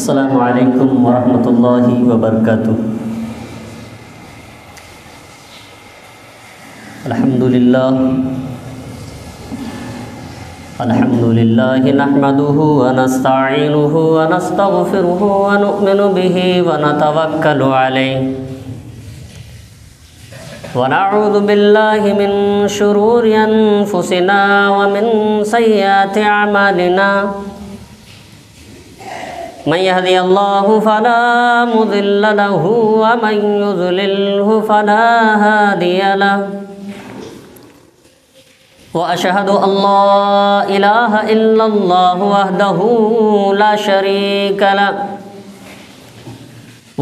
السلام علیکم ورحمۃ اللہ وبرکاتہ۔ الحمد للہ نحمده ونستعینه ونستغفره ونؤمن به ونتوکل علیہ ونعوذ باللہ من شرور انفسنا ومن سیئات اعمالنا من يهدي الله فلا مضل له ومن يضلله فلا هادي له وأشهد أن لا إله إلا الله وحده لا شريك له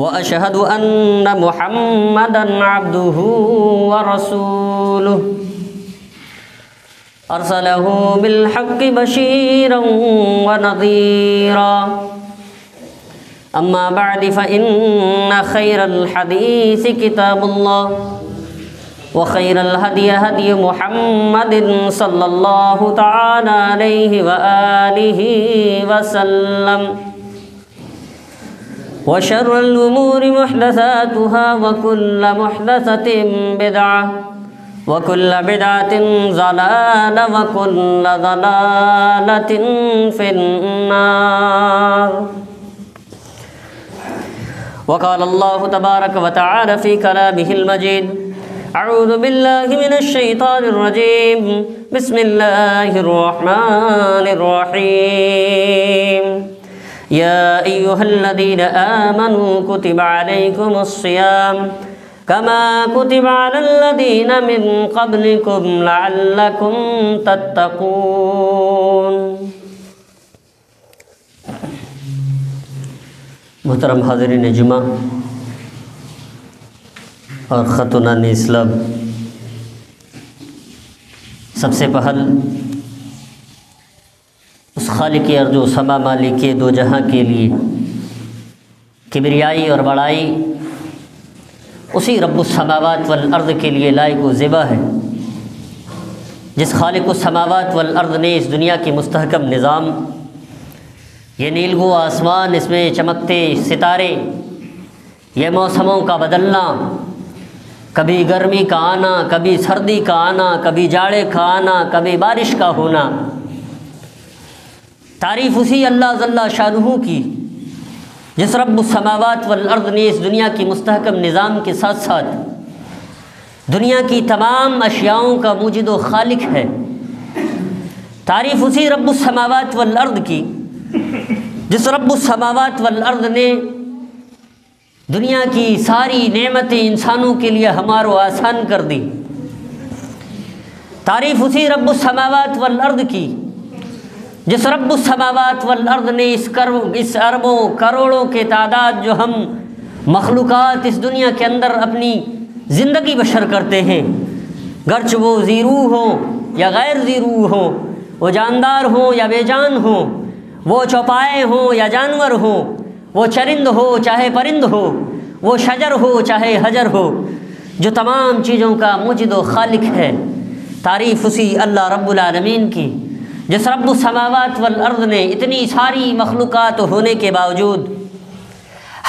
وأشهد أن محمدا عبده ورسوله أرسله بالحق بشيرا ونذيرا أما بعد فإن خير الحديث كتاب الله وخير الهدي هدي محمد صلى الله تعالى عليه وآله وسلم وشر الأمور محدثاتها وكل محدثة بدعة وكل بدعة ضلالة وكل ضلالة في النار۔ وقال الله تبارك وتعالى في كلامه المجيد: أعوذ بالله من الشيطان الرجيم، بسم الله الرحمن الرحيم، يا أيها الذين آمنوا كتب عليكم الصيام كما كتب على الذين من قبلكم لعلكم تتقون۔ محترم حاضرین جمعہ اور خاتونان اسلام، سب سے پہل اس خالق ارض و سما مالک دو جہاں کے لیے کبریائی اور بڑائی اسی رب السماوات والارض کے لیے لائق و زیبا ہے، جس خالق السماوات والارض نے اس دنیا کی مستحکم نظام، یہ نیلگو آسمان، اس میں چمکتے ستارے، یہ موسموں کا بدلنا، کبھی گرمی کا آنا، کبھی سردی کا آنا، کبھی جاڑے کا آنا، کبھی بارش کا ہونا، تعریف اسی اللہ جل شانہ کی، جس رب السماوات والارض نے اس دنیا کی مستحکم نظام کے ساتھ ساتھ دنیا کی تمام اشیاؤں کا موجد و خالق ہے۔ تعریف اسی رب السماوات والارض کی، جس رب السماوات والارض نے دنیا کی ساری نعمتیں انسانوں کے لیے ہمار و آسان کر دی۔ تعریف اسی رب السماوات والارض کی، جس رب السماوات والارض نے اس اربوں کروڑوں کے تعداد جو ہم مخلوقات اس دنیا کے اندر اپنی زندگی بشر کرتے ہیں، گرچہ وہ ذی روح ہوں یا غیر ذی روح ہوں، وہ جاندار ہوں یا بے جان ہوں، وہ چوپائے ہوں یا جانور ہوں، وہ چرند ہو چاہے پرند ہو، وہ شجر ہو چاہے حجر ہو، جو تمام چیزوں کا موجد و خالق ہے۔ تعریف اسی اللہ رب العالمین کی، جس رب السماوات والارض نے اتنی ساری مخلوقات ہونے کے باوجود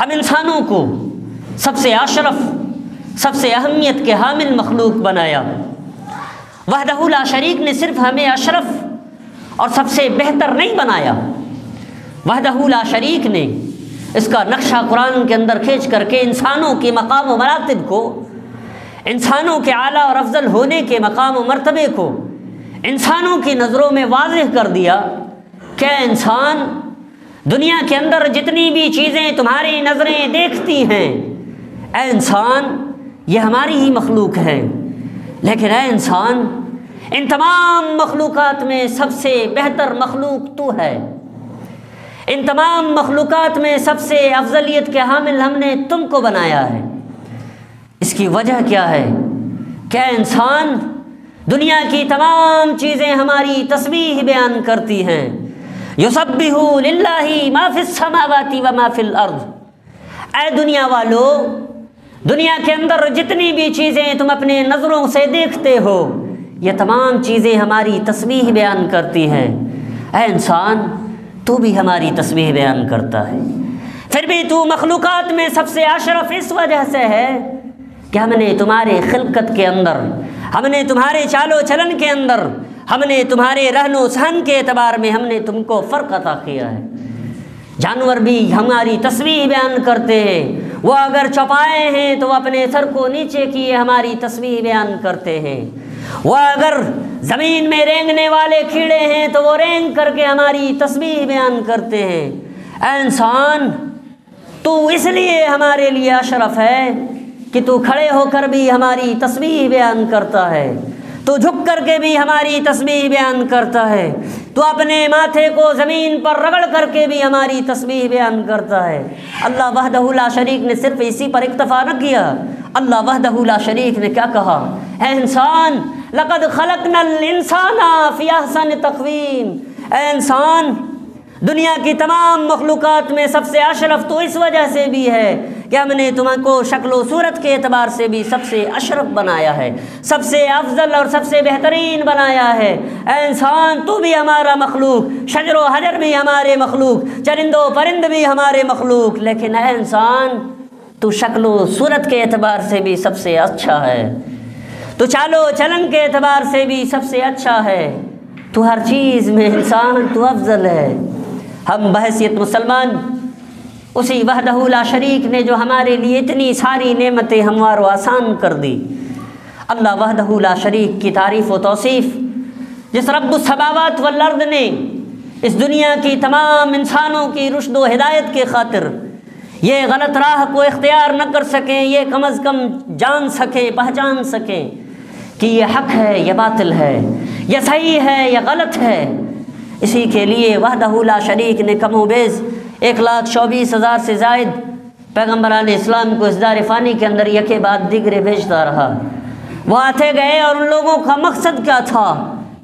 ہم انسانوں کو سب سے اشرف، سب سے اہمیت کے حامل مخلوق بنایا۔ وحدہ لا شریک نے صرف ہمیں اشرف اور سب سے بہتر نہیں بنایا، وحدہ لا شریک نے اس کا نقشہ قرآن کے اندر کھینچ کر کے انسانوں کے مقام و مراتب کو، انسانوں کے اعلیٰ اور افضل ہونے کے مقام و مرتبے کو انسانوں کی نظروں میں واضح کر دیا کہ انسان، دنیا کے اندر جتنی بھی چیزیں تمہاری نظریں دیکھتی ہیں، اے انسان یہ ہماری ہی مخلوق ہے، لیکن اے انسان ان تمام مخلوقات میں سب سے بہتر مخلوق تو ہے، ان تمام مخلوقات میں سب سے افضلیت کے حامل ہم نے تم کو بنایا ہے۔ اس کی وجہ کیا ہے کہ انسان، دنیا کی تمام چیزیں ہماری تسبیح بیان کرتی ہیں، یسبح للہ ما فی السماوات و ما فی الارض۔ اے دنیا والو، دنیا کے اندر جتنی بھی چیزیں تم اپنے نظروں سے دیکھتے ہو، یہ تمام چیزیں ہماری تسبیح بیان کرتی ہیں۔ اے انسان، تو بھی ہماری تسبیح بیان کرتا ہے۔ پھر بھی تو مخلوقات میں سب سے اشرف اس وجہ سے ہے کہ ہم نے تمہارے خلقت کے اندر، ہم نے تمہارے چال و چلن کے اندر، ہم نے تمہارے رہن و سہن کے اعتبار میں ہم نے تم کو فرق عطا کیا ہے۔ جانور بھی ہماری تسبیح بیان کرتے ہیں، وہ اگر چوپائے ہیں تو وہ اپنے سر کو نیچے کیے ہماری تسبیح بیان کرتے ہیں، وہ اگر زمین میں رینگنے والے کیڑے ہیں تو وہ رینگ کر کے ہماری تسبیح بیان کرتے ہیں۔ اے انسان، تو اس لیے ہمارے لیے اشرف ہے کہ تو کھڑے ہو کر بھی ہماری تسبیح بیان کرتا ہے، تو جھک کر کے بھی ہماری تسبیح بیان کرتا ہے، تو اپنے ماتھے کو زمین پر رگڑ کر کے بھی ہماری تسبیح بیان کرتا ہے۔ اللہ وحدہ لا شریک نے صرف اسی پر اکتفا نہ کیا، اللہ وحدہ لا شریک نے کیا کہا؟ اے انسان، لقد خلقنا الانسان فی احسن تقویم، اے انسان، دنیا کی تمام مخلوقات میں سب سے اشرف تو اس وجہ سے بھی ہے کہ ہم نے تم کو شکل و صورت کے اعتبار سے بھی سب سے اشرف بنایا ہے، سب سے افضل اور سب سے بہترین بنایا ہے۔ اے انسان، تو بھی ہمارا مخلوق، شجر و حجر بھی ہمارے مخلوق، چرند و پرند بھی ہمارے مخلوق، لیکن اے انسان، تو شکل و صورت کے اعتبار سے بھی سب سے اچھا ہے، تو چال و چلن کے اعتبار سے بھی سب سے اچھا ہے، تو ہر چیز میں انسان تو افضل ہے۔ ہم بحیثیت مسلمان اسی وحدہ لا شریک نے جو ہمارے لیے اتنی ساری نعمتیں ہموار و آسان کر دی، اللہ وحدہ لا شریک کی تعریف و توصیف، جس رب السماوات والارض نے اس دنیا کی تمام انسانوں کی رشد و ہدایت کے خاطر یہ غلط راہ کو اختیار نہ کر سکیں، یہ کم از کم جان سکیں، پہچان سکیں کہ یہ حق ہے، یہ باطل ہے، یہ صحیح ہے، یہ غلط ہے، اسی کے لیے وحدہ لا شریک نے کم و بیش 1,24,000 سے زائد پیغمبر علیہ السلام کو اس دار فانی کے اندر یکے بعد دیگرے بھیجتا رہا۔ وہ آتے گئے اور ان لوگوں کا مقصد کیا تھا؟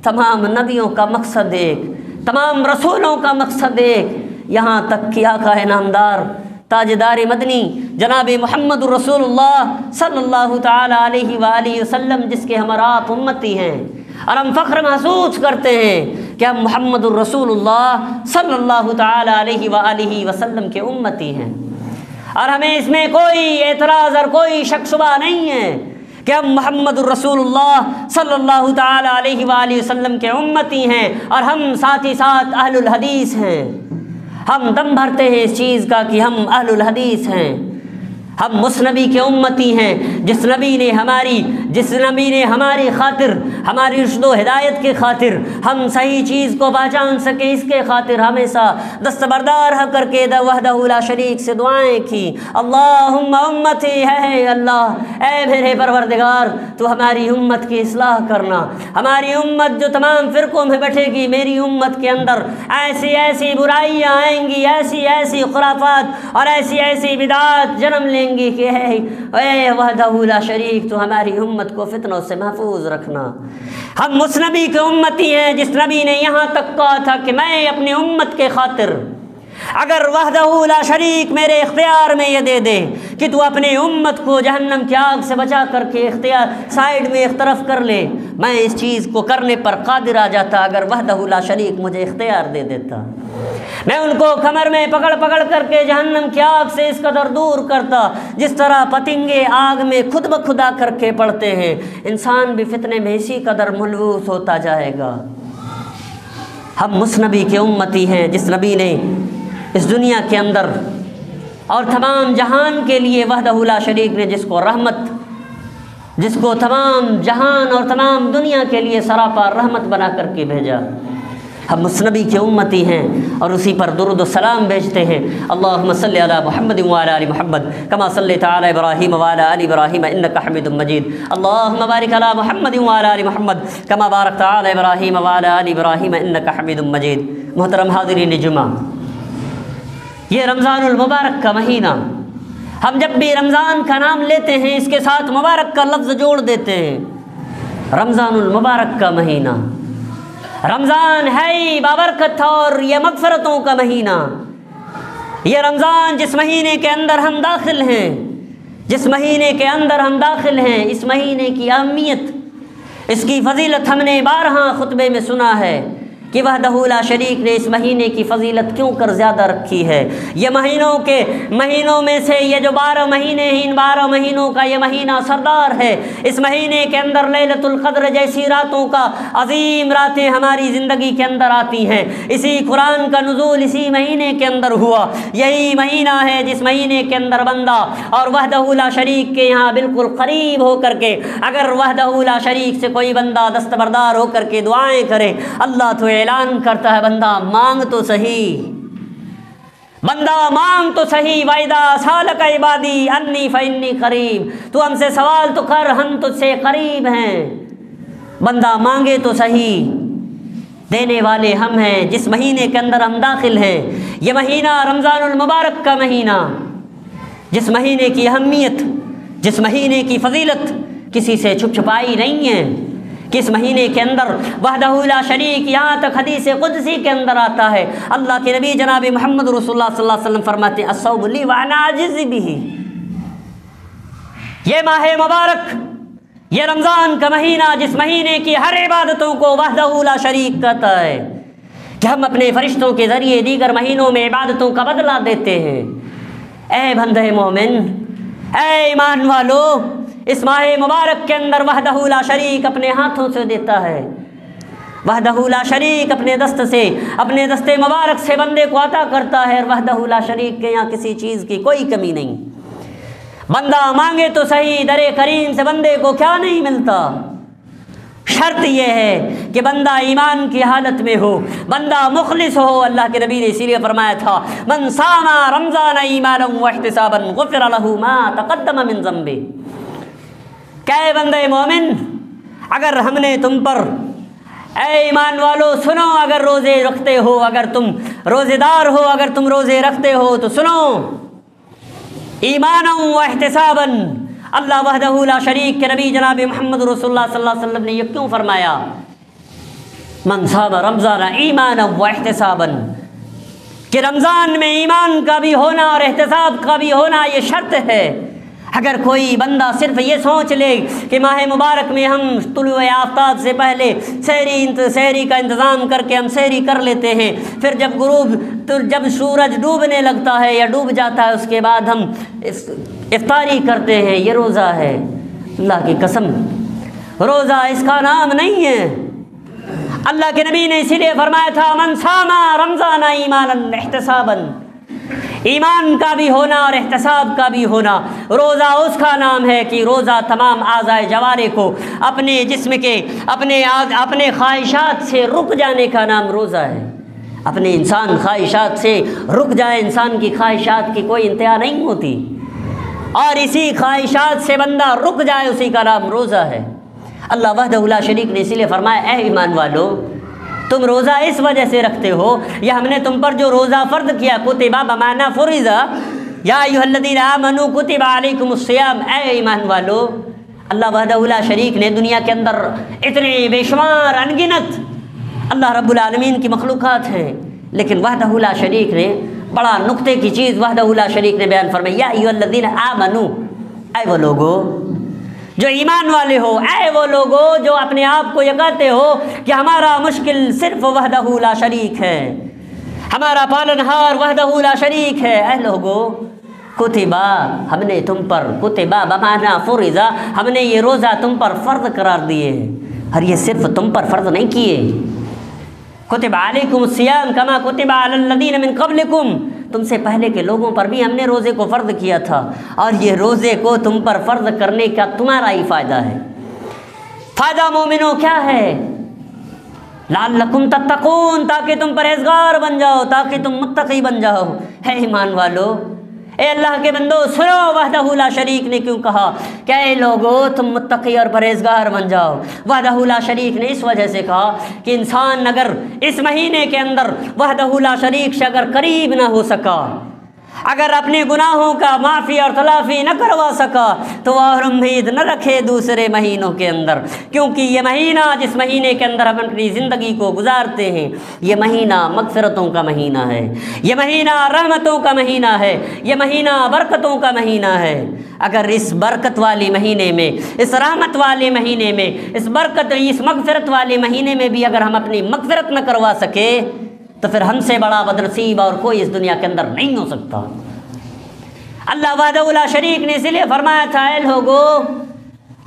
تمام نبیوں کا مقصد ایک، تمام رسولوں کا مقصد ایک، یہاں تک کہ آقا نامدار تاجدار مدنی جناب محمد رسول اللہ صلی اللہ تعالی علیہ وآلہ وسلم، جس کے ہم اور آپ امتی ہیں، اور ہم فخر محسوس کرتے ہیں کہ ہم محمد الرسول اللہ صلی اللہ تعالی علیہ وآلہ وسلم کے امتی ہیں، اور ہمیں اس میں کوئی اعتراض اور کوئی شک شبہ نہیں ہے کہ ہم محمد الرسول اللہ صلی اللہ تعالی علیہ وآلہ وسلم کے امتی ہیں، اور ہم ساتھ ہی ساتھ اہل الحدیث ہیں۔ ہم دم بھرتے ہیں اس چیز کا کہ ہم اہل الحدیث ہیں، ہم اس نبی کے امتی ہیں جس نبی نے ہماری خاطر، ہماری رشد و ہدایت کے خاطر، ہم صحیح چیز کو پہچان سکیں اس کے خاطر ہمیشہ دستبردار ہو کر کے وحدہ لا شریک سے دعائیں کی، اللہم امتی ہے اللہ، اے میرے پروردگار تو ہماری امت کی اصلاح کرنا، ہماری امت جو تمام فرقوں میں بٹے گی، میری امت کے اندر ایسی ایسی برائیاں آئیں گی، ایسی ایسی خرافات اور ایسی ایسی بدعات جنم لیں گی کہ اے وحدہ لا شریک تو ہماری امت کو فتنوں سے محفوظ رکھنا۔ ہم اس نبی کے امتی ہیں جس نبی نے یہاں تک کہا تھا کہ میں اپنی امت کے خاطر، اگر وحدہ لا شریک میرے اختیار میں یہ دے دے کہ تو اپنے امت کو جہنم کی آگ سے بچا کر کے اختیار سائیڈ میں ایک طرف کر لے، میں اس چیز کو کرنے پر قادر آ جاتا اگر وحدہ لا شریک مجھے اختیار دے دیتا۔ میں ان کو کمر میں پکڑ پکڑ کر کے جہنم کی آگ سے اس قدر دور کرتا جس طرح پتنگے آگ میں خود بخود آ کر کے پڑتے ہیں، انسان بھی فتنے میں اسی قدر ملوث ہوتا جائے گا۔ ہم اس نبی کے امتی ہیں جس نبی نے اس دنیا کے اندر اور تمام جہان کے لیے وحدہ لا شریک نے جس کو رحمت، جس کو تمام جہان اور تمام دنیا کے لیے سراپا رحمت بنا کر کے بھیجا، ہم اس نبی کے امتی ہیں اور اسی پر درود و سلام بھیجتے ہیں۔ اللہم صلی علی محمد وعلی آل محمد کما صلیت علی ابراہیم وعلی آل ابراہیم انک حمید مجید، اللہم بارک علی محمد وعلی آل محمد کما بارکت علی ابراہیم وعلی آل ابراہیم انک حمید مجید۔ محترم حاضرین جمعہ، یہ رمضان المبارک کا مہینہ، ہم جب بھی رمضان کا نام لیتے ہیں اس کے ساتھ مبارک کا لفظ جوڑ دیتے ہیں۔ رمضان المبارک کا مہینہ، رمضان ہے ہی بابرکت اور یہ مغفرتوں کا مہینہ، یہ رمضان جس مہینے کے اندر ہم داخل ہیں، جس مہینے کے اندر ہم داخل ہیں، اس مہینے کی اہمیت، اس کی فضیلت ہم نے بارہا خطبے میں سنا ہے کہ وحدہ لا شریک نے اس مہینے کی فضیلت کیوں کر زیادہ رکھی ہے۔ یہ مہینوں میں سے یہ جو 12 مہینے ہیں، ان 12 مہینوں کا یہ مہینہ سردار ہے۔ اس مہینے کے اندر لیلۃ القدر جیسی راتوں کا عظیم راتیں ہماری زندگی کے اندر آتی ہیں۔ اسی قرآن کا نزول اسی مہینے کے اندر ہوا۔ یہی مہینہ ہے جس مہینے کے اندر بندہ اور وحدہ لا شریک کے یہاں بالکل قریب ہو کر کے، اگر وحدہ لا شریک سے کوئی بندہ دستبردار ہو کر کے دعائیں کرے، اللہ تو اعلان کرتا ہے بندہ مانگ تو صحیح، بندہ مانگ تو صحیح۔ وَإِذَا سَأَلَكَ عِبَادِي أَنِّي فَإِنِّي قَرِيبٌ، تو ہم سے سوال تو کر، ہم تجھ سے قریب ہیں۔ بندہ مانگے تو صحیح، دینے والے ہم ہیں۔ جس مہینے کے اندر ہم داخل ہیں، یہ مہینہ رمضان المبارک کا مہینہ، جس مہینے کی اہمیت، جس مہینے کی فضیلت کسی سے چھپ چھپائی نہیں ہے، کہ اس مہینے کے اندر وحدہ لا شریک، یہاں تک حدیث قدسی کے اندر آتا ہے، اللہ کے نبی جناب محمد رسول اللہ صلی اللہ علیہ وسلم فرماتے ہیں الصوم لی وانا اجزی بہ۔ یہ ماہ مبارک، یہ رمضان کا مہینہ، جس مہینے کی ہر عبادتوں کو وحدہ لا شریک کہتا ہے، کہ ہم اپنے فرشتوں کے ذریعے دیگر مہینوں میں عبادتوں کا بدلہ دیتے ہیں۔ اے بندے مومن، اے ایمان والو، اس ماہ مبارک کے اندر وحدہ لا شریک اپنے ہاتھوں سے دیتا ہے۔ وحدہ لا شریک اپنے دست سے، اپنے دست مبارک سے بندے کو عطا کرتا ہے، اور وحدہ لا شریک کے یہاں کسی چیز کی کوئی کمی نہیں۔ بندہ مانگے تو صحیح، در کریم سے بندے کو کیا نہیں ملتا؟ شرط یہ ہے کہ بندہ ایمان کی حالت میں ہو، بندہ مخلص ہو۔ اللہ کے نبی نے اسی لیے فرمایا تھا من صام رمضان ایمانا واحتسابا غفر له ما تقدم من ذنبه۔ کہ بندے مومن، اگر ہم نے تم پر، اے ایمان والو سنو، اگر روزے رکھتے ہو، اگر تم روزے دار ہو، اگر تم روزے رکھتے ہو تو سنو، ایمانا واحتسابا، اللہ وحدہ لا شریک کے نبی جناب محمد رسول اللہ صلی اللہ علیہ وسلم نے یہ کیوں فرمایا من صام رمضان ایمانا واحتسابا، کہ رمضان میں ایمان کا بھی ہونا اور احتساب کا بھی ہونا یہ شرط ہے۔ اگر کوئی بندہ صرف یہ سوچ لے کہ ماہ مبارک میں ہم طلوع آفتاب سے پہلے سحری کا انتظام کر کے ہم سحری کر لیتے ہیں، پھر جب سورج ڈوبنے لگتا ہے یا ڈوب جاتا ہے اس کے بعد ہم افطاری کرتے ہیں، یہ روزہ ہے؟ اللہ کی قسم، روزہ اس کا نام نہیں ہے۔ اللہ کے نبی نے اسی لیے فرمایا تھا من صام رمضان ایمانا احتسابا، ایمان کا بھی ہونا اور احتساب کا بھی ہونا۔ روزہ اس کا نام ہے کہ روزہ تمام اعضائے جوارے کو اپنے جسم کے اپنے خواہشات سے رک جانے کا نام روزہ ہے۔ اپنے انسان خواہشات سے رک جائے، انسان کی خواہشات کی کوئی انتہا نہیں ہوتی، اور اسی خواہشات سے بندہ رک جائے، اسی کا نام روزہ ہے۔ اللہ وحدہ لا شریک نے اسی لیے فرمایا اے ایمان والو، تم روزہ اس وجہ سے رکھتے ہو، یا ہم نے تم پر جو روزہ فرض کیا کتب بمعنی فرض، یا ایھا الذین آمنوا کتب علیکم الصیام، اے ایمان والو، اللہ وحدہ لا شریک نے دنیا کے اندر اتنے بے شمار انگنت اللہ رب العالمین کی مخلوقات ہیں، لیکن وحدہ لا شریک نے بڑا نقطے کی چیز وحدہ لا شریک نے بیان فرمائی، یا ایھا الذین آمنوا، اے وہ لوگو جو ایمان والے ہو، اے وہ لوگو جو اپنے آپ کو یہ کہتے ہو کہ ہمارا مشکل صرف وحدہ لا شریک ہے، ہمارا پالنہار وحدہ لا شریک ہے، اے لوگو کتبہ، ہم نے تم پر، کتبہ بمعنی فرضا، ہم نے یہ روزہ تم پر فرض قرار دیے، اور یہ صرف تم پر فرض نہیں کیے، کتب علیکم الصیام کما کتب علی الذین من قبلکم، تم سے پہلے کے لوگوں پر بھی ہم نے روزے کو فرض کیا تھا، اور یہ روزے کو تم پر فرض کرنے کا تمہارا ہی فائدہ ہے۔ فائدہ مومنوں کیا ہے؟ لعلکم تتقون، تاکہ تم پرہیزگار بن جاؤ، تاکہ تم متقی بن جاؤ۔ ہے ایمان والو، اے اللہ کے بندو سنو، وحدہ لا شریک نے کیوں کہا کہ اے لوگو تم متقی اور پرہیزگار بن جاؤ؟ وحدہ لا شریک نے اس وجہ سے کہا کہ انسان اگر اس مہینے کے اندر وحدہ لا شریک سے اگر قریب نہ ہو سکا، اگر اپنے گناہوں کا معافی اور تلافی نہ کروا سکا تو وہ امید نہ رکھے دوسرے مہینوں کے اندر، کیونکہ یہ مہینہ جس مہینے کے اندر ہم اپنی زندگی کو گزارتے ہیں یہ مہینہ مغفرتوں کا مہینہ ہے، یہ مہینہ رحمتوں کا مہینہ ہے، یہ مہینہ برکتوں کا مہینہ ہے۔ اگر اس برکت والے مہینے میں، اس رحمت والے مہینے میں، اس مغفرت والے مہینے میں بھی اگر ہم اپنی مغفرت نہ کروا سکے تو پھر ہم سے بڑا بدنصیب اور کوئی اس دنیا کے اندر نہیں ہو سکتا۔ اللہ وحدہ لا شریک نے اس لیے فرمایا تھا اے لوگو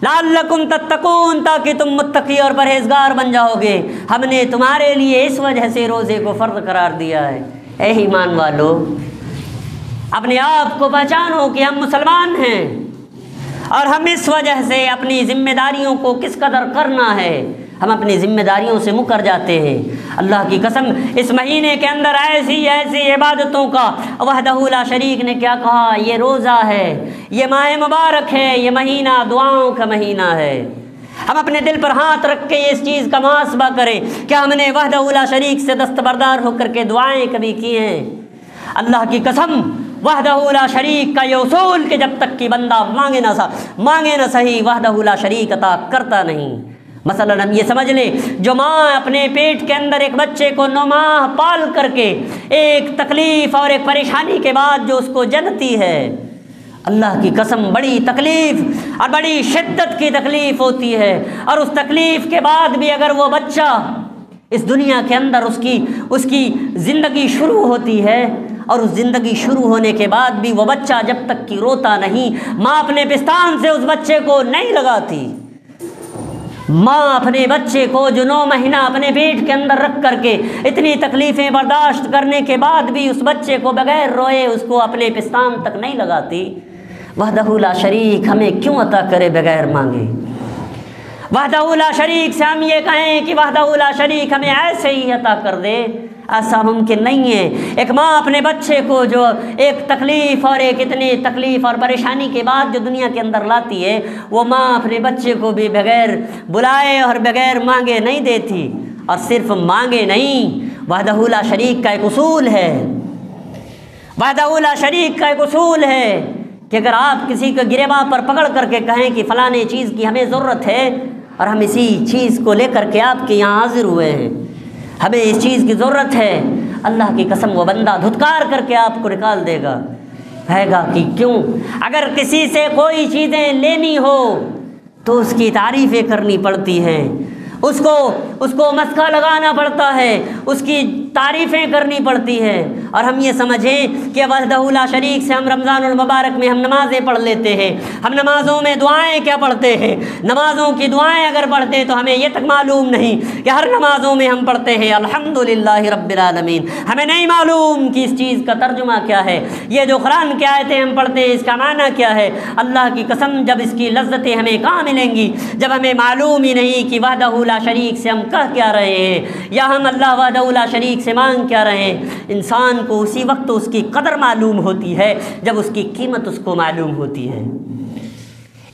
لعلکم تتقون، تاکہ تم متقی اور پرہیزگار بن جاؤ گے۔ ہم نے تمہارے لیے اس وجہ سے روزے کو فرض قرار دیا ہے۔ اے ایمان والو، اپنے آپ کو پہچانو کہ ہم مسلمان ہیں اور ہم اس وجہ سے اپنی ذمہ داریوں کو کس قدر کرنا ہے، ہم اپنی ذمہ داریوں سے مکر جاتے ہیں۔ اللہ کی قسم اس مہینے کے اندر ایسی عبادتوں کا وحدہ لا شریک نے کیا کہا، یہ روزہ ہے، یہ ماہ مبارک ہے، یہ مہینہ دعاؤں کا مہینہ ہے۔ ہم اپنے دل پر ہاتھ رکھ کے اس چیز کا محاسبہ کریں کہ ہم نے وحدہ لا شریک سے دستبردار ہو کر کے دعائیں کبھی کی ہیں؟ اللہ کی قسم وحدہ لا شریک کا یہ اصول کہ جب تک کہ بندہ مانگے نہ صحیح وحدہ لا شریک عطا کرتا نہیں۔ مثلا ہم یہ سمجھ لیں، جو ماں اپنے پیٹ کے اندر ایک بچے کو 9 ماہ پال کر کے ایک تکلیف اور ایک پریشانی کے بعد جو اس کو جنتی ہے، اللہ کی قسم بڑی تکلیف اور بڑی شدت کی تکلیف ہوتی ہے، اور اس تکلیف کے بعد بھی اگر وہ بچہ اس دنیا کے اندر اس کی زندگی شروع ہوتی ہے، اور اس زندگی شروع ہونے کے بعد بھی وہ بچہ جب تک کہ روتا نہیں، ماں اپنے پستان سے اس بچے کو نہیں لگاتی، ماں اپنے بچے کو جو 9 مہینہ اپنے پیٹ کے اندر رکھ کر کے اتنی تکلیفیں برداشت کرنے کے بعد بھی اس بچے کو بغیر روئے اس کو اپنے پستان تک نہیں لگاتی، وحدہ لا شریک ہمیں کیوں عطا کرے بغیر مانگے؟ وحدہ لا شریک سے ہم یہ کہیں کہ وحدہ لا شریک ہمیں ایسے ہی عطا کر دے، ایسا ممکن نہیں ہے۔ ایک ماں اپنے بچے کو جو ایک تکلیف اور ایک اتنی تکلیف اور پریشانی کے بعد جو دنیا کے اندر لاتی ہے، وہ ماں اپنے بچے کو بھی بغیر بلائے اور بغیر مانگے نہیں دیتی۔ اور صرف مانگے نہیں، وحدہ لا شریک کا ایک اصول ہے، وحدہ لا شریک کا ایک اصول ہے کہ اگر آپ کسی کو گریباں پر پکڑ کر کے کہیں کہ فلاں چیز کی ہمیں ضرورت ہے، اور ہم اسی چیز کو لے کر کے آپ کے یہاں حاضر ہوئے ہیں، ہمیں اس چیز کی ضرورت ہے، اللہ کی قسم وہ بندہ دھتکار کر کے آپ کو نکال دے گا، کہے گا کہ کیوں؟ اگر کسی سے کوئی چیزیں لینی ہو تو اس کی تعریفیں کرنی پڑتی ہیں، اس کو مسکا لگانا پڑتا ہے، اس کی تعریفیں کرنی پڑتی ہے۔ اور ہم یہ سمجھیں کہ وحدہ لا شریک سے ہم رمضان المبارک میں ہم نمازیں پڑھ لیتے ہیں، ہم نمازوں میں دعائیں کیا پڑھتے ہیں، نمازوں کی دعائیں اگر پڑھتے تو ہمیں یہ تک معلوم نہیں کہ ہر نمازوں میں ہم پڑھتے ہیں الحمدللہ رب العالمین، ہمیں نہیں معلوم کہ اس چیز کا ترجمہ کیا ہے، یہ جو قرآن کی آیتیں ہم پڑھتے ہیں اس کا معنی کیا ہے۔ اللہ کی قسم جب اس کی لذتیں ہمیں کہاں ملیں گی جب ہمیں معلوم ہی نہیں کہ وحدہ لا شریک سے ہم کہہ کیا رہے ہیں، یا ہم اللہ وحدہ لا شریک سے مانگ کیا رہے ہیں۔ انسان کو اسی وقت اس کی قدر معلوم ہوتی ہے جب اس کی قیمت اس کو معلوم ہوتی ہے۔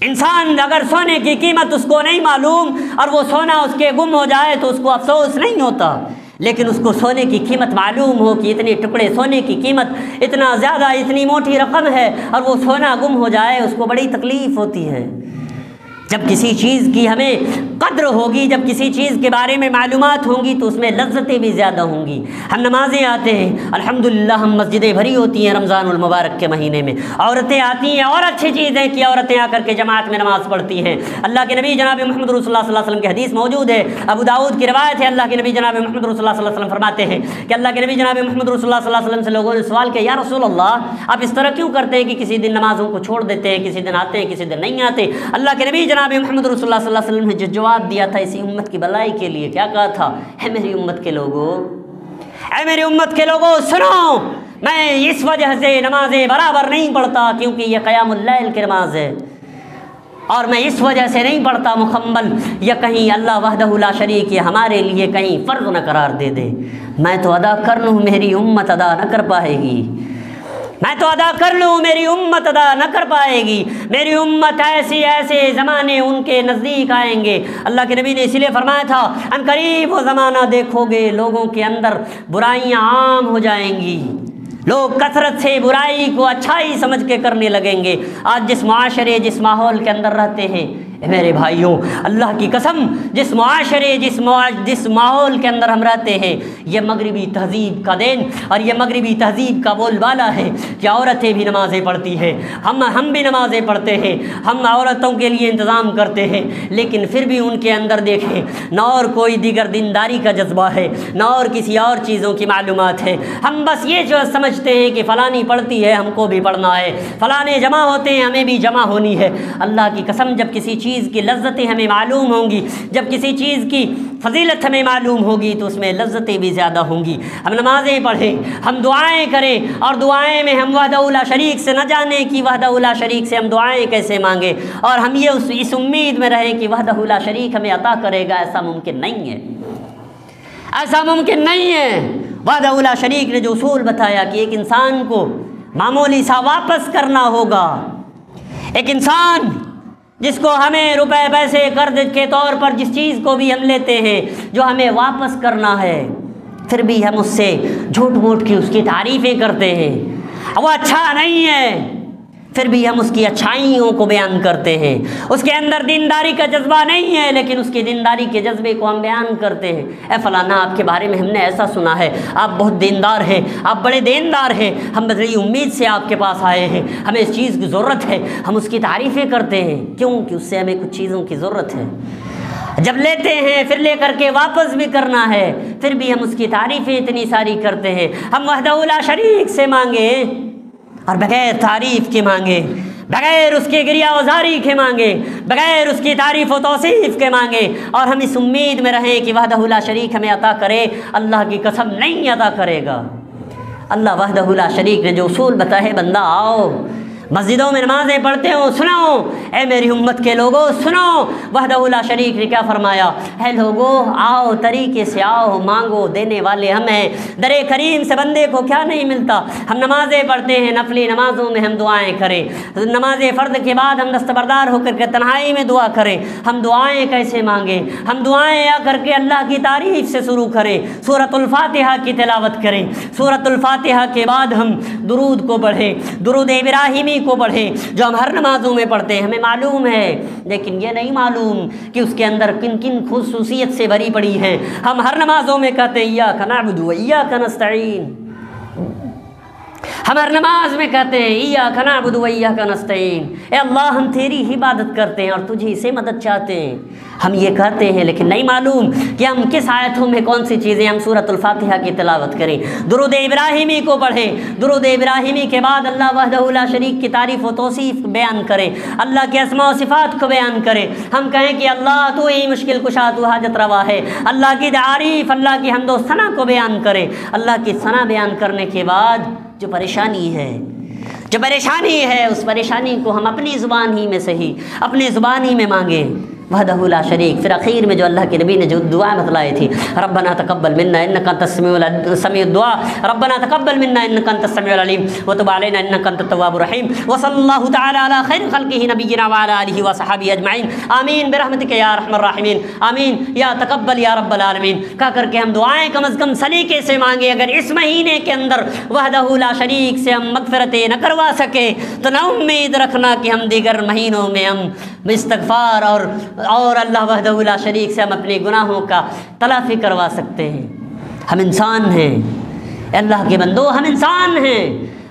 انسان اگر سونے کی قیمت اس کو نہیں معلوم اور وہ سونا اس کے گم ہو جائے تو اس کو افسوس نہیں ہوتا، لیکن اس کو سونے کی قیمت معلوم ہو کہ اتنے ٹکڑے سونے کی قیمت اتنا زیادہ، اتنی موٹی رقم ہے، اور وہ سونا گم ہو جائے اس کو بڑی تکلیف ہوتی ہے۔ جب کسی چیز کی ہمیں قدر ہوگی، جب کسی چیز کے بارے میں معلومات ہوں گی تو اس میں لذتیں بھی زیادہ ہوں گی۔ ہم نمازیں آتے ہیں الحمدللہ، ہم مسجدیں بھری ہوتی ہیں رمضان المبارک کے مہینے میں، عورتیں آتی ہیں، اور اچھی چیز ہے کہ عورتیں آ کر کے جماعت میں نماز پڑھتی ہیں۔ اللہ کے نبی جناب محمد رسول اللہ صلی اللہ علیہ وسلم کی حدیث موجود ہے، ابو داؤد کی روایت ہے، اللہ کے نبی جناب محمد رسول اللہ صلی اللہ علیہ وسلم فرماتے ہیں کہ اللہ کے نبی جناب محمد رسول اللہ صلی اللہ علیہ وسلم سے لوگوں نے سوال کیا، یا رسول اللہ آپ اس طرح کیوں کرتے ہیں کہ کسی دن نمازوں کو چھوڑ دیتے ہیں، کسی دن آتے ہیں کسی دن نہیں آتے؟ اللہ کے نبی جناب محمد رسول اللہ صلی اللہ علیہ وسلم نے جو جواب دیا تھا اسی امت کی بھلائی کے لیے، کیا کہا تھا؟ اے میری امت کے لوگوں، اے میری امت کے لوگوں سنو، میں اس وجہ سے نمازیں برابر نہیں پڑھتا کیونکہ یہ قیام اللیل کی نماز ہے، اور میں اس وجہ سے نہیں پڑھتا مکمل، یا کہیں اللہ وحدہ لا شریک یہ ہمارے لیے کہیں فرض نہ قرار دے دے، میں تو ادا کر لوں میری امت ادا نہ کر پائے گی، میں تو ادا کر لوں میری امت ادا نہ کر پائے گی، میری امت ایسے زمانے ان کے نزدیک آئیں گے۔ اللہ کے نبی نے اسی لیے فرمایا تھا ان قریب وہ زمانہ دیکھو گے لوگوں کے اندر برائیاں عام ہو جائیں گی، لوگ کثرت سے برائی کو اچھائی سمجھ کے کرنے لگیں گے۔ آج جس معاشرے جس ماحول کے اندر رہتے ہیں، میرے بھائیوں اللہ کی قسم، جس معاشرے جس ماحول کے اندر ہم رہتے ہیں، یہ مغربی تہذیب کا دین اور یہ مغربی تہذیب کا بول بالا ہے کہ عورتیں بھی نمازیں پڑھتی ہیں، ہم بھی نمازیں پڑھتے ہیں، ہم عورتوں کے لیے انتظام کرتے ہیں، لیکن پھر بھی ان کے اندر دیکھیں نہ اور کوئی دیگر دینداری کا جذبہ ہے، نہ اور کسی اور چیزوں کی معلومات ہے۔ ہم بس یہ جو سمجھتے ہیں کہ فلانی پڑھتی ہے ہم کو بھی پڑھنا ہے، فلانے جمع ہوتے ہیں ہمیں بھی جمع ہونی ہے۔ اللہ کی قسم جب کسی چیز کی لذتیں ہمیں معلوم ہوں گی، جب کسی چیز کی فضیلت ہمیں معلوم ہوگی تو اس میں لذتیں بھی زیادہ ہوں گی۔ ہم نمازیں پڑھیں، ہم دعائیں کریں، اور دعائیں میں ہم وحدہ لا شریک سے نہ جانیں کہ وحدہ لا شریک سے ہم دعائیں کیسے مانگیں، اور ہم یہ اس امید میں رہیں کہ وحدہ لا شریک ہمیں عطا کرے گا۔ ایسا ممکن نہیں ہے، ایسا ممکن نہیں ہے۔ وحدہ لا شریک نے جو اصول بتایا کہ ایک انسان کو معمولی سا واپس کرنا ہوگا، ایک انسان جس کو ہمیں روپے پیسے قرض کے طور پر جس چیز کو بھی ہم لیتے ہیں جو ہمیں واپس کرنا ہے، پھر بھی ہم اس سے جھوٹ موٹ کی اس کی تعریفیں کرتے ہیں، وہ اچھا نہیں ہے، پھر بھی ہم اس کی اچھائیوں کو بیان کرتے ہیں۔ اس کے اندر دینداری کا جذبہ نہیں ہے لیکن اس کی دینداری کے جذبے کو ہم بیان کرتے ہیں۔ اے فلانا آپ کے بارے میں ہم نے ایسا سنا ہے، آپ بہت دیندار ہیں، آپ بڑے دیندار ہیں، ہم بڑی امید سے آپ کے پاس آئے ہیں، ہمیں اس چیز کی ضرورت ہے، ہم اس کی تعریفیں کرتے ہیں، کیونکہ اس سے ہمیں کچھ چیزوں کی ضرورت ہے۔ جب لیتے ہیں پھر لے کر کے واپس بھی کرنا ہے، پھر بھی ہم اس کی تعریفیں اتنی ساری کرتے ہیں۔ ہم وحدہ لا شریک سے مانگیں اور بغیر تعریف کے مانگے، بغیر اس کے گریہ وزاری کے مانگے، بغیر اس کی تعریف و توصیف کے مانگے، اور ہم اس امید میں رہیں کہ وحدہ لا شریک ہمیں عطا کرے، اللہ کی قسم نہیں عطا کرے گا۔ اللہ وحدہ لا شریک نے جو اصول بتائے، بندہ آؤ مسجدوں میں نمازیں پڑھتے ہو، سنو اے میری امت کے لوگوں سنو، وحدہ لا شریک نے کیا فرمایا، اے لوگوں آؤ طریقے سے آؤ، مانگو دینے والے ہم ہیں۔ در کریم سے بندے کو کیا نہیں ملتا؟ ہم نمازیں پڑھتے ہیں، نفلی نمازوں میں ہم دعائیں کریں، نماز فرض کے بعد ہم دستبردار ہو کر کے تنہائی میں دعا کریں، ہم دعائیں کیسے مانگیں؟ ہم دعائیں آ کر کے اللہ کی تعریف سے شروع کریں، سورۃ الفاتحہ کی تلاوت کریں، سورۃ الفاتحہ کے بعد ہم درود کو پڑھیں، درود ابراہیمی کو پڑھیں جو ہم ہر نمازوں میں پڑھتے ہیں، ہمیں معلوم ہے، لیکن یہ نہیں معلوم کہ اس کے اندر کن کن خصوصیت سے بھری پڑی ہیں۔ ہم ہر نمازوں میں کہتے ہیں ایاک نعبد و ایاک نستعین، ہم ہر نماز میں کہتے ہیں ایاک نعبد و ایاک نستعین، اے اللہ ہم تیری ہی عبادت کرتے ہیں اور تجھی سے مدد چاہتے ہیں۔ ہم یہ کہتے ہیں لیکن نہیں معلوم کہ ہم کس آیتوں میں کون سی چیزیں ہم سورۃ الفاتحہ کی تلاوت کریں، درود ابراہیمی کو پڑھیں، درود ابراہیمی کے بعد اللہ وحدہ لا شریک کی تعریف و توصیف بیان کریں، اللہ کے اسماء و صفات کو بیان کریں، ہم کہیں کہ اللہ تو ہی مشکل کشا، تو حاجت روا ہے، اللہ کی تعریف، اللہ کی حمد و ثنا کو بیان کریں۔ اللہ کی ثنا بیان کرنے کے بعد جو پریشانی ہے اس پریشانی کو ہم اپنی زبان ہی میں صحیح اپنی زبان ہی میں مانگیں، وحدہ لا شریک۔ پھر آخر میں جو اللہ کے نبی نے جو دعا بتلائی تھی، ربنا تقبل منا انک انت السمیع الدعاء، ربنا تقبل منا انک انت السمیع العلیم وتب علینا انک انت التواب الرحیم، وصلی اللہ تعالی علی خیر خلقہ نبینا وعلی آلہ وصحبہ اجمعین، آمین برحمتک یا ارحم الراحمین، آمین یا تقبل یا رب العالمین۔ کہہ کر کے ہم دعائیں کم از کم سلیقے سے مانگے۔ اگر اس مہینے کے اندر وحدہ لا شریک سے ہم مغفرتیں نہ کروا سکے تو نہ امید رکھنا کہ ہم دیگر مہینوں میں ہم استغفار اور اللہ وحدہ لا شریک سے ہم اپنے گناہوں کا تلافی کروا سکتے ہیں۔ ہم انسان ہیں اللہ کے بندو، ہم انسان ہیں،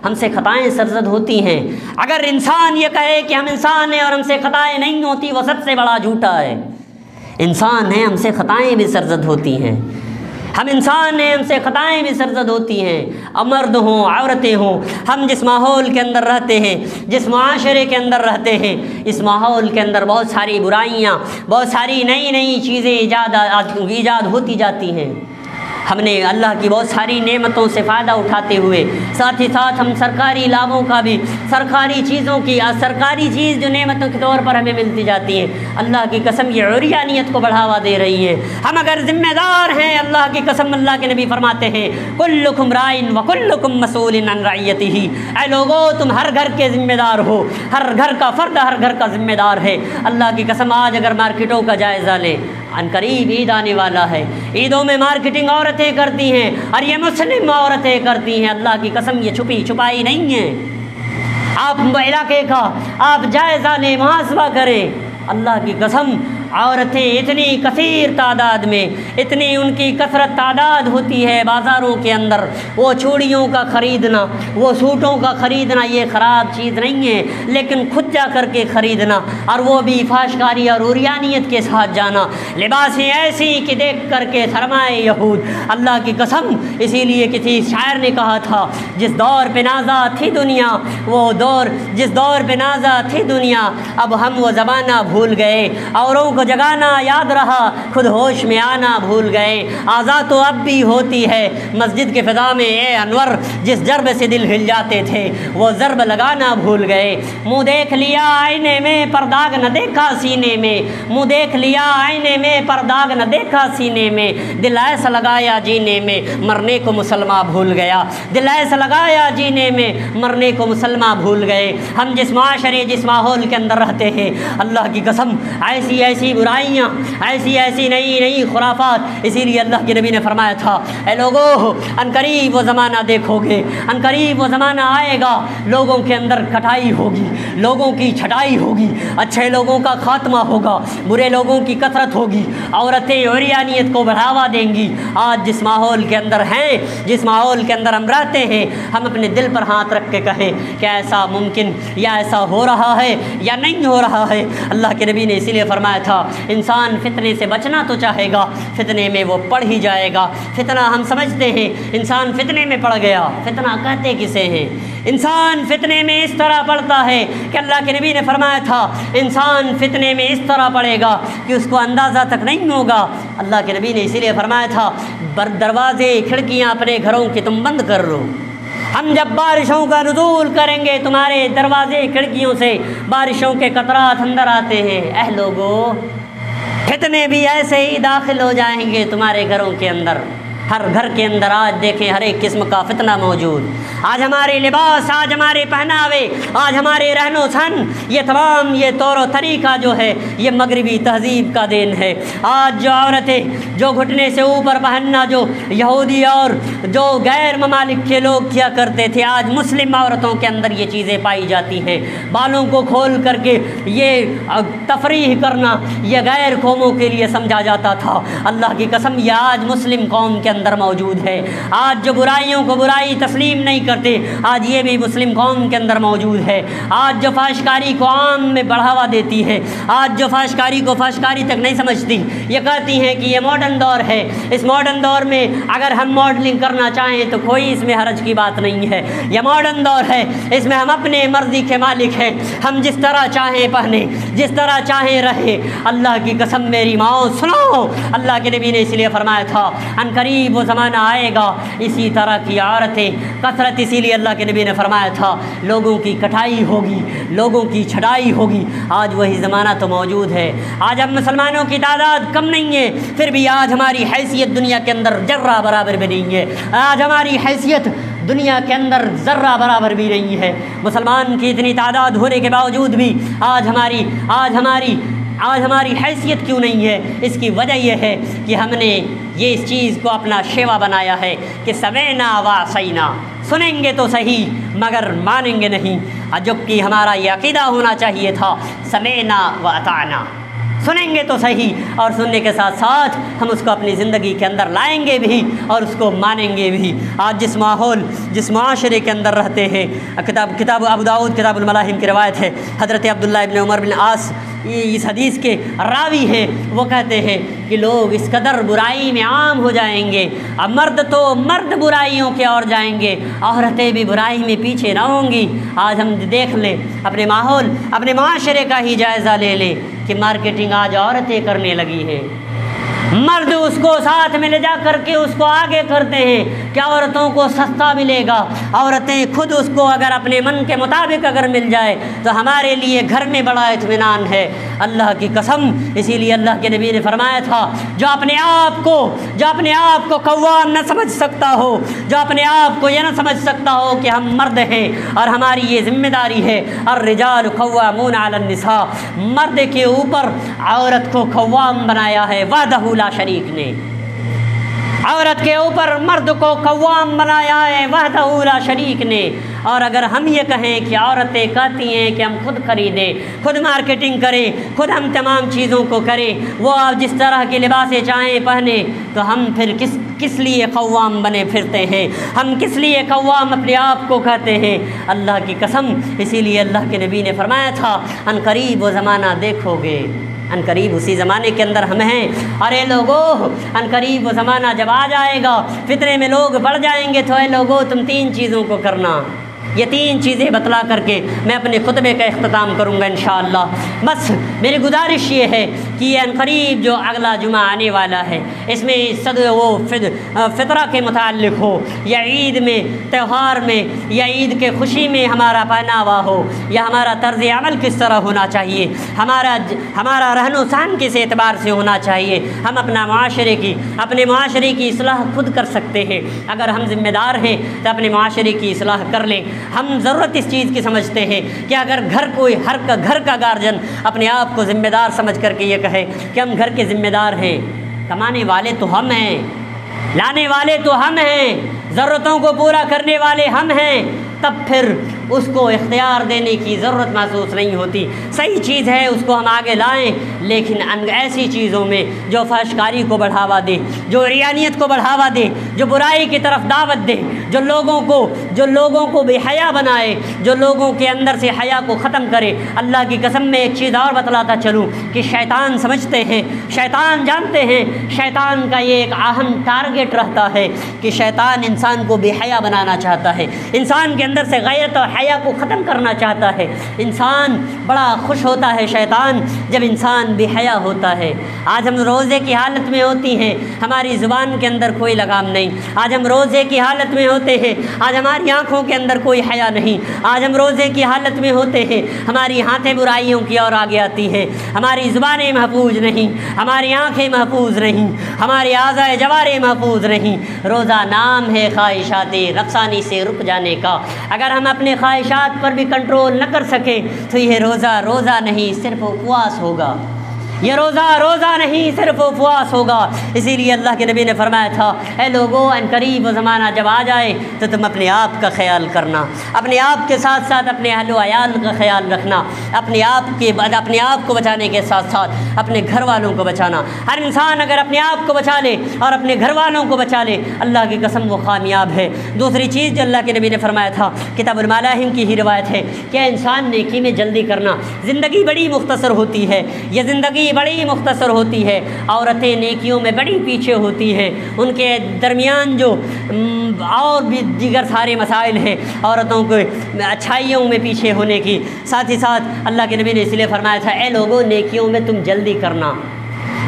ہم سے خطائیں سرزد ہوتی ہیں۔ اگر انسان یہ کہے کہ ہم انسان ہیں اور ہم سے خطائیں نہیں ہوتی، وہ سب سے بڑا جھوٹا ہے۔ انسان ہیں، ہم سے خطائیں بھی سرزد ہوتی ہیں، ہم انسان ہیں، ہم سے خطائیں بھی سرزد ہوتی ہیں، مرد ہوں عورتیں ہوں۔ ہم جس ماحول کے اندر رہتے ہیں، جس معاشرے کے اندر رہتے ہیں، اس ماحول کے اندر بہت ساری برائیاں، بہت ساری نئی چیزیں ایجاد ہوتی جاتی ہیں۔ ہم نے اللہ کی بہت ساری نعمتوں سے فائدہ اٹھاتے ہوئے ساتھ ہی ساتھ ہم سرکاری لابوں کا بھی، سرکاری چیز جو نعمتوں کے طور پر ہمیں ملتی جاتی ہیں، اللہ کی قسم یہ عریانیت کو بڑھاوا دے رہی ہے۔ ہم اگر ذمہ دار ہیں، اللہ کی قسم اللہ کے نبی فرماتے ہیں کلکم رائن وکلکم مسئول عن رعیتہ، اے لوگو تم ہر گھر کے ذمہ دار ہو، ہر گھر کا فرد ہر گھر کا ذمہ دار ہے۔ اللہ کی قسم آج اگر مارکیٹوں کا جائزہ لیں، عنقریب عید آنے والا ہے، عیدوں میں مارکیٹنگ عورتیں کرتی ہیں اور یہ مسلم عورتیں کرتی ہیں، اللہ کی قسم یہ چھپی چھپائی نہیں ہے۔ آپ علاقے کا آپ جائزہ لیں، محاسبہ کریں، اللہ کی قسم عورتیں اتنی کثیر تعداد میں، اتنی ان کی کثرت تعداد ہوتی ہے بازاروں کے اندر، وہ چوڑیوں کا خریدنا، وہ سوٹوں کا خریدنا یہ خراب چیز نہیں ہے، لیکن خود جا کر کے خریدنا، اور وہ بھی فحشکاری اور عریانیت کے ساتھ جانا، لباسیں ایسی کہ دیکھ کر کے سرمائے یہود، اللہ کی قسم۔ اسی لیے کسی شاعر نے کہا تھا جس دور پہ نازا تھی دنیا، وہ دور جس دور پہ نازا تھی دنیا، اب ہم وہ زمانہ بھول گئے، اوروں کو جگانا یاد رہا، خود ہوش میں آنا بھول گئے، آزاد تو اب بھی ہوتی ہے مسجد کے فضا میں اے انور، جس ضرب سے دل ہل جاتے تھے وہ ضرب لگانا بھول گئے، منہ دیکھ لیا آئینے میں پر داغ نہ دیکھا سینے میں، منہ دیکھ لیا آئینے میں پر داغ نہ دیکھا سینے میں، دل ایسا لگایا جینے میں مرنے کو مسلمان بھول گیا، دل ایسا لگایا جینے میں مرنے کو مسلمان بھول گئے۔ ہم جس معاشرے جس ماحول کے اندر رہتے ہیں، اللہ کی قسم ایسی ایسی برائیاں، ایسی ایسی نئی نئی خرافات، اسی لیے اللہ کے نبی نے فرمایا تھا اے لوگو عنقریب وہ زمانہ دیکھو گے، عنقریب وہ زمانہ آئے گا لوگوں کے اندر کٹائی ہوگی، لوگوں کی چھٹائی ہوگی، اچھے لوگوں کا خاتمہ ہوگا، برے لوگوں کی کثرت ہوگی، عورتیں عریانیت کو بڑھاوا دیں گی۔ آج جس ماحول کے اندر ہیں، جس ماحول کے اندر ہم رہتے ہیں، ہم اپنے دل پر ہاتھ رکھ کے کہیں کہ ایسا ممکن یا ایسا ہو رہا ہے یا نہیں ہو رہا ہے۔ اللہ کے نبی نے اسی لیے فرمایا تھا انسان فتنے سے بچنا تو چاہے گا، فتنے میں وہ پڑ ہی جائے گا۔ فتنہ ہم سمجھتے ہیں انسان فتنے میں پڑ گیا، فتنہ کہتے کسے ہیں؟ انسان فتنے میں اس طرح پڑتا ہے کہ اللہ کے نبی نے فرمایا تھا انسان فتنے میں اس طرح پڑے گا کہ اس کو اندازہ تک نہیں ہوگا۔ اللہ کے نبی نے اسی لیے فرمایا تھا دروازے کھڑکیاں اپنے گھروں کے تم بند کر لو، ہم جب بارشوں کا نزول کریں گے تمہارے دروازے کھڑکیوں سے بارشوں کے قطرات اندر آتے ہیں، اے لوگو فتنے بھی ایسے ہی داخل ہو جائیں گے تمہارے گھروں کے اندر۔ ہر گھر کے اندر آج دیکھیں ہر ایک قسم کا فتنہ موجود، آج ہمارے لباس، آج ہمارے پہناوے، آج ہمارے رہن و سہن، یہ تمام یہ طور و طریقہ جو ہے یہ مغربی تہذیب کا دین ہے۔ آج جو عورتیں جو گھٹنے سے اوپر پہننا جو یہودی اور جو غیر ممالک کے لوگ کیا کرتے تھے، آج مسلم عورتوں کے اندر یہ چیزیں پائی جاتی ہیں۔ بالوں کو کھول کر کے یہ تفریح کرنا یہ غیر قوموں کے لیے سمجھا جاتا تھا، اللہ کی قسم یہ آج مسلم قوم کے اندر موجود ہے۔ آج جو برائیوں کو برائی تسلیم نہیں کرتے، آج یہ بھی مسلم قوم کے اندر موجود ہے۔ آج جو فحشکاری کو عام میں بڑھاوا دیتی ہے، آج جو فحشکاری کو فحشکاری تک نہیں سمجھتی، یہ کہتی ہیں کہ یہ ماڈرن دور ہے، اس ماڈرن دور میں اگر ہم ماڈلنگ کرنا چاہیں تو کوئی اس میں حرج کی بات نہیں ہے، یہ ماڈرن دور ہے، اس میں ہم اپنے مرضی کے مالک ہیں، ہم جس طرح چاہیں پہنیں، جس طرح چاہیں رہیں۔ اللہ کی قسم میری ماں سنو، اللہ کے نبی نے اس لیے فرمایا تھا عنقریب وہ زمانہ آئے گا اسی طرح کی عورتیں کثرت، اسی لیے اللہ کے نبی نے فرمایا تھا لوگوں کی کٹائی ہوگی، لوگوں کی چھٹائی ہوگی۔ آج وہی زمانہ تو موجود ہے، آج ہم مسلمانوں کی تعداد کم نہیں ہے، پھر بھی آج ہماری حیثیت دنیا کے اندر ذرہ برابر بھی نہیں ہے، آج ہماری حیثیت دنیا کے اندر ذرہ برابر بھی نہیں ہے۔ مسلمان کی اتنی تعداد ہونے کے باوجود بھی آج ہماری حیثیت کیوں نہیں ہے؟ اس کی وجہ یہ ہے کہ ہم نے یہ اس چیز کو اپنا شیوا بنایا ہے کہ سمینا وعصینا، سنیں گے تو صحیح مگر مانیں گے نہیں، جبکہ ہمارا یہ عقیدہ ہونا چاہیے تھا سمینا واطعنا، سنیں گے تو صحیح اور سننے کے ساتھ ساتھ ہم اس کو اپنی زندگی کے اندر لائیں گے بھی اور اس کو مانیں گے بھی۔ آج جس ماحول جس معاشرے کے اندر رہتے ہیں، کتاب ابو داؤد کتاب الملاحم کی روایت ہے، حضرت عبداللہ ابن عمر بن عاص اس حدیث کے راوی ہیں، وہ کہتے ہیں کہ لوگ اس قدر برائی میں عام ہو جائیں گے، اب مرد برائیوں کے اور جائیں گے، عورتیں بھی برائی میں پیچھے نہ ہوں گی۔ آج ہم دیکھ لیں اپنے ماحول اپنے معاشرے کا ہی جائزہ لے لیں کہ مارکیٹنگ آج عورتیں کرنے لگی ہیں، مرد اس کو ساتھ میں لے جا کر کے اس کو آگے کرتے ہیں کہ عورتوں کو سستا ملے گا، عورتیں خود اس کو اگر اپنے من کے مطابق اگر مل جائے تو ہمارے لیے گھر میں بڑا اطمینان ہے۔ اللہ کی قسم، اسی لیے اللہ کے نبی نے فرمایا تھا جو اپنے آپ کو قوام نہ سمجھ سکتا ہو، جو اپنے آپ کو یہ نہ سمجھ سکتا ہو کہ ہم مرد ہیں اور ہماری یہ ذمہ داری ہے، الرجال قوامون علی النساء، مرد کے اوپر عورت کو قوام بنایا ہے وحدہ لا شریک نے، عورت کے اوپر مرد کو قوام بنایا ہے وحدہ لا شریک نے۔ اور اگر ہم یہ کہیں کہ عورتیں کہتی ہیں کہ ہم خود خریدیں، خود مارکیٹنگ کریں، خود ہم تمام چیزوں کو کریں، وہ آپ جس طرح کے لباسیں چاہیں پہنیں، تو ہم پھر کس لیے قوام بنے پھرتے ہیں؟ ہم کس لیے قوام اپنے آپ کو کہتے ہیں؟ اللہ کی قسم، اسی لیے اللہ کے نبی نے فرمایا تھا ان قریب وہ زمانہ دیکھو گے، ان قریب اسی زمانے کے اندر ہم ہیں۔ ارے لوگوں، ان قریب وہ زمانہ جب آ جائے گا، فتنے میں لوگ بڑھ جائیں گے، تو اے لوگوں تم 3 چیزوں کو کرنا۔ یہ 3 چیزیں بتلا کر کے میں اپنے خطبے کا اختتام کروں گا انشاءاللہ۔ بس میری گزارش یہ ہے کہ یہ عنقریب جو اگلا جمعہ آنے والا ہے، اس میں فطرہ کے متعلق ہو، یا عید میں، تہوار میں، یا عید کے خوشی میں ہمارا پہناوا ہو، یا ہمارا طرز عمل کس طرح ہونا چاہیے، ہمارا رہن و سہن کس اعتبار سے ہونا چاہیے۔ ہم اپنے معاشرے کی اصلاح خود کر سکتے ہیں۔ اگر ہم ذمہ دار ہیں تو اپنے معاشرے کی اصلاح کر لیں۔ ہم ضرورت اس چیز کی سمجھتے ہیں کہ اگر گھر کا گارجن اپنے آپ کو ذمہ دار سمجھ کر کے یہ کہے کہ ہم گھر کے ذمہ دار ہیں، کمانے والے تو ہم ہیں، لانے والے تو ہم ہیں، ضرورتوں کو پورا کرنے والے ہم ہیں، تب پھر اس کو اختیار دینے کی ضرورت محسوس نہیں ہوتی۔ صحیح چیز ہے، اس کو ہم آگے لائیں، لیکن ایسی چیزوں میں جو فحشکاری کو بڑھاوا دے، جو ریانیت کو بڑھاوا دے، جو برائی کی طرف دعوت دے، جو لوگوں کو بے حیا بنائے، جو لوگوں کے اندر سے حیا کو ختم کرے۔ اللہ کی قسم میں ایک چیز اور بتلاتا چلوں کہ شیطان سمجھتے ہیں، شیطان جانتے ہیں، شیطان کا یہ ایک اہم ٹارگٹ رہتا ہے کہ شیطان انسان کو بے حیا بنانا چاہتا ہے، انسان کے اندر سے غیرت اور حیا کو ختم کرنا چاہتا ہے۔ انسان بڑا خوش ہوتا ہے شیطان جب انسان بے حیا ہوتا ہے۔ آج ہم روزے کی حالت میں ہوتی ہیں، ہماری زبان کے اندر کوئی لگام نہیں۔ آج ہم روزے کی حالت میں ہوتے ہیں، آج ہماری آنکھوں کے اندر کوئی حیا نہیں۔ آج ہم روزے کی حالت میں ہوتے ہیں، ہماری ہاتھیں برائیوں کی اور آگے آتی ہیں، ہماری زبانیں محفوظ نہیں، ہماری آنکھیں محفوظ نہیں، ہماری اعضائے جوارح محفوظ نہیں۔ روزہ نام ہے خواہشات رفسانی سے رک جانے کا۔ اگر ہم اپنے خواہشات پر بھی کنٹرول نہ کر سکیں تو یہ روزہ نہیں، صرف اپواس ہوگا۔ یہ روزہ نہیں، صرف اپواس ہوگا۔ اسی لیے اللہ کے نبی نے فرمایا تھا اے لوگوں، ان قریب وہ زمانہ جب آ جائے تو تم اپنے آپ کا خیال کرنا، اپنے آپ کے ساتھ ساتھ اپنے اہل و عیال کا خیال رکھنا، اپنے آپ کو بچانے کے ساتھ ساتھ اپنے گھر والوں کو بچانا۔ ہر انسان اگر اپنے آپ کو بچا لے اور اپنے گھر والوں کو بچا لے، اللہ کی قسم وہ کامیاب ہے۔ دوسری چیز جو اللہ کے نبی نے فرمایا تھا، کتاب الملاحم کی ہی روایت ہے کہ انسان نیکی میں جلدی کرنا۔ زندگی بڑی مختصر ہوتی ہے، یہ زندگی بڑی مختصر ہوتی ہے، عورتیں نیکیوں میں بڑی پیچھے ہوتی ہیں، ان کے درمیان جو اور بھی دیگر سارے مسائل ہیں عورتوں کو اچھائیوں میں پیچھے ہونے کی۔ ساتھ ہی ساتھ اللہ کے نبی نے اس لیے فرمایا تھا اے لوگوں نیکیوں میں تم جلدی کرنا،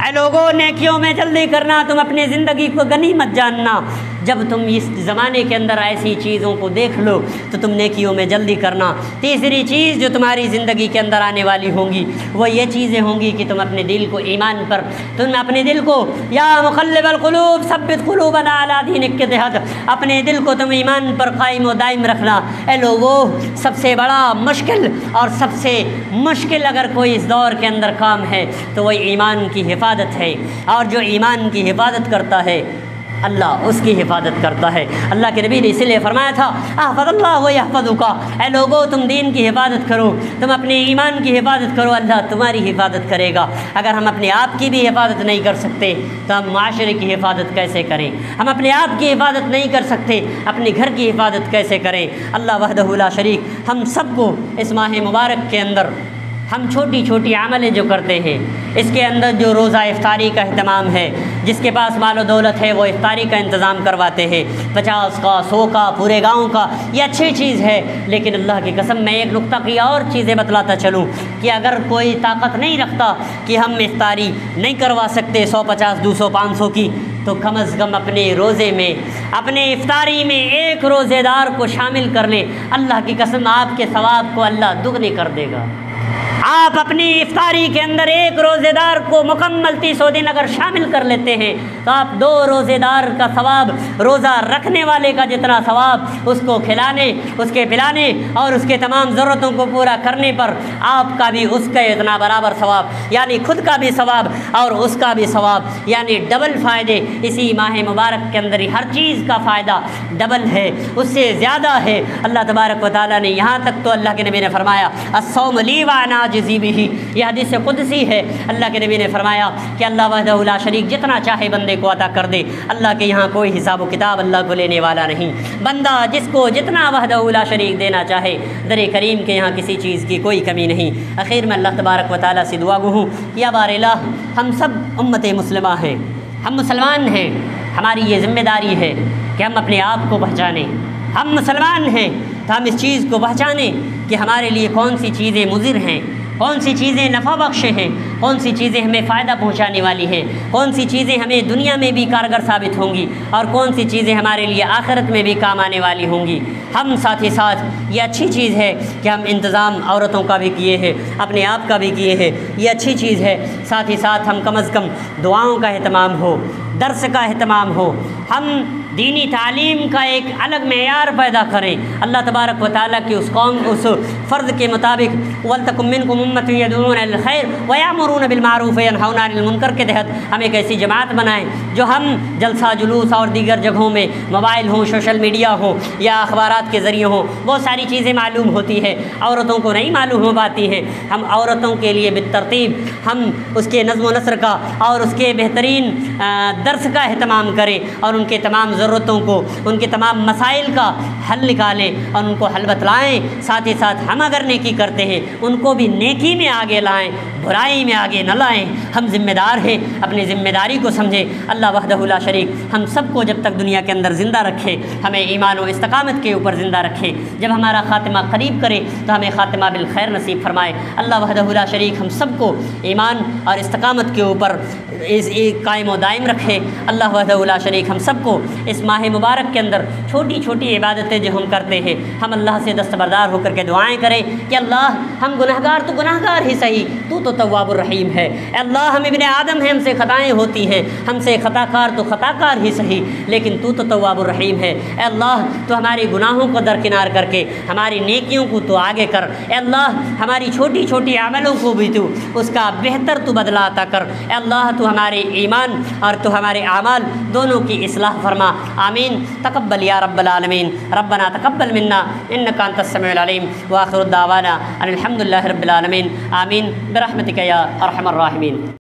اے لوگوں نیکیوں میں جلدی کرنا، تم اپنی زندگی کو غنیمت جاننا۔ جب تم اس زمانے کے اندر ایسی چیزوں کو دیکھ لو تو تم نیکیوں میں جلدی کرنا۔ تیسری چیز جو تمہاری زندگی کے اندر آنے والی ہوں گی وہ یہ چیزیں ہوں گی کہ تم اپنے دل کو ایمان پر، تم اپنے دل کو یا مقلب القلوب ثبت قلوبنا علی دینک کے تحت اپنے دل کو تم ایمان پر قائم و دائم رکھنا۔ اے لوگوں، سب سے بڑا مشکل اور سب سے مشکل اگر کوئی اس دور کے اندر کام ہے تو وہ ایمان کی حفاظت ہے، اور جو ایمان کی حفاظت کرتا ہے اللہ اس کی حفاظت کرتا ہے۔ اللہ کے نبی نے اسی لیے فرمایا تھا احفظ اللہ و یحفظک، اے لوگوں تم دین کی حفاظت کرو، تم اپنے ایمان کی حفاظت کرو، اللہ تمہاری حفاظت کرے گا۔ اگر ہم اپنے آپ کی بھی حفاظت نہیں کر سکتے تو ہم معاشرے کی حفاظت کیسے کریں؟ ہم اپنے آپ کی حفاظت نہیں کر سکتے، اپنے گھر کی حفاظت کیسے کریں؟ اللہ وحدہ لا شریک ہم سب کو اس ماہ مبارک کے اندر ہم چھوٹی چھوٹی عملیں جو کرتے ہیں، اس کے اندر جو روزہ افطاری کا اہتمام ہے، جس کے پاس مال و دولت ہے وہ افطاری کا انتظام کرواتے ہیں، 50 کا 100 کا پورے گاؤں کا، یہ اچھی چیز ہے۔ لیکن اللہ کی قسم میں ایک نقطہ کی اور چیزیں بتلاتا چلوں کہ اگر کوئی طاقت نہیں رکھتا کہ ہم افطاری نہیں کروا سکتے 150 200 500 کی، تو کم از کم اپنے روزے میں، اپنے افطاری میں ایک روزے دار کو شامل کر لیں۔ اللہ کی قسم آپ کے ثواب کو اللہ دگنے کر دے گا، آپ اپنی افطاری کے اندر ایک روزے دار کو مکمل 30 دن اگر شامل کر لیتے ہیں تو آپ 2 روزے دار کا ثواب، روزہ رکھنے والے کا جتنا ثواب، اس کو کھلانے، اس کے پلانے اور اس کے تمام ضرورتوں کو پورا کرنے پر آپ کا بھی اس کا اتنا برابر ثواب، یعنی خود کا بھی ثواب اور اس کا بھی ثواب، یعنی ڈبل فائدے اسی ماہ مبارک کے اندر ہی ہر چیز کا فائدہ ڈبل ہے، اس سے زیادہ ہے۔ اللہ تبارک و تعالیٰ نے یہاں تک تو اللہ کے نبی نے فرمایا الصوم لی وانا اجزی بہ، یہ حدیث قدسی ہے۔ اللہ کے نبی نے فرمایا کہ اللہ وحدہ لا شریک جتنا چاہے بندے کو عطا کر دے، اللہ کے یہاں کوئی حساب و کتاب اللہ کو لینے والا نہیں، بندہ جس کو جتنا وحدہ لا شریک دینا چاہے، در کریم کے یہاں کسی چیز کی کوئی کمی نہیں۔ اخیر میں اللہ تبارک و تعالیٰ سے دعا گو ہوں، یا بار الہ ہم سب امت مسلمہ ہیں، ہم مسلمان ہیں، ہماری یہ ذمہ داری ہے کہ ہم اپنے آپ کو پہچانیں۔ ہم مسلمان ہیں تو ہم اس چیز کو پہچانیں کہ ہمارے لیے کون سی چیزیں مضر ہیں، کون سی چیزیں نفع بخش ہیں، کون سی چیزیں ہمیں فائدہ پہنچانے والی ہیں، کون سی چیزیں ہمیں دنیا میں بھی کارگر ثابت ہوں گی اور کون سی چیزیں ہمارے لیے آخرت میں بھی کام آنے والی ہوں گی۔ ہم ساتھ ہی ساتھ یہ اچھی چیز ہے کہ ہم انتظام عورتوں کا بھی کیے ہیں، اپنے آپ کا بھی کیے ہیں، یہ اچھی چیز ہے۔ ساتھ ہی ساتھ ہم کم از کم دعاؤں کا اہتمام ہو، درس کا اہتمام ہو، ہم دینی تعلیم کا ایک الگ معیار پیدا کریں۔ اللہ تبارک و تعالیٰ کی اس قوم، اس فرض کے مطابق وَلْتَكُن مِّنكُمْ أُمَّةٌ يَدْعُونَ إِلَى الْخَيْرِ وَيَأْمُرُونَ بِالْمَعْرُوفِ وَيَنْهَوْنَ عَنِ الْمُنكَرِ کے تحت ہم ایک ایسی جماعت بنائیں جو ہم جلسہ جلوس اور دیگر جگہوں میں، موبائل ہوں، سوشل میڈیا ہو یا اخبارات کے ذریعے ہوں، بہت ساری چیزیں معلوم ہوتی ہے، عورتوں کو نہیں معلوم ہو پاتی ہیں۔ ہم عورتوں کے لیے بالترتیب ہم اس کے نظم و نثر کا اور اس کے بہترین درس کا اہتمام کریں اور ان کے تمام ضرورتوں کو، ان کے تمام مسائل کا حل نکالیں اور ان کو حل بتلائیں۔ ساتھ ہی ساتھ ہم اگر نیکی کرتے ہیں ان کو بھی نیکی میں آگے لائیں، برائی میں آگے نہ لائیں۔ ہم ذمہ دار ہیں، اپنی ذمہ داری کو سمجھیں۔ اللہ وحدہ لا شریک ہم سب کو جب تک دنیا کے اندر زندہ رکھے، ہمیں ایمان و استقامت کے اوپر زندہ رکھے، جب ہمارا خاتمہ قریب کرے تو ہمیں خاتمہ بالخیر نصیب فرمائے۔ اللہ وحدہ لا شریک ہم سب کو ایمان اور استقامت کے اوپر قائم و دائم رکھے۔ اللہ وحدہ لا شریک ہم سب کو اس ماہ مبارک کے اندر چھوٹی چھوٹی عبادتیں جو ہم کرتے ہیں، ہم اللہ سے دستبردار ہو کر کے دعائیں کریں کہ اللہ ہم گنہگار تو گنہگار ہی صحیح، تو تواب الرحیم ہے۔ اے اللہ ہم ابن آدم ہیں، ہم سے خطائیں ہوتی ہیں، ہم سے خطا کار تو خطا کار ہی صحیح، لیکن تو تواب الرحیم ہے۔ اے اللہ تو ہمارے گناہوں کو درکنار کر کے ہماری نیکیوں کو تو آگے کر۔ اے اللہ ہماری چھوٹی چھوٹی عملوں کو بھی تو اس کا بہتر تو بدلہ عطا کر۔ اے اللہ تو ہمارے ایمان اور تو ہمارے اعمال دونوں کی اصلاح فرما۔ آمین۔ تقبل یا رب العالمین۔ ربنا تقبل منا انک انت السمیع العلیم واخر دعوانا ان الحمد للہ رب العالمین۔ آمین برحمتک یا ارحم الراحمین۔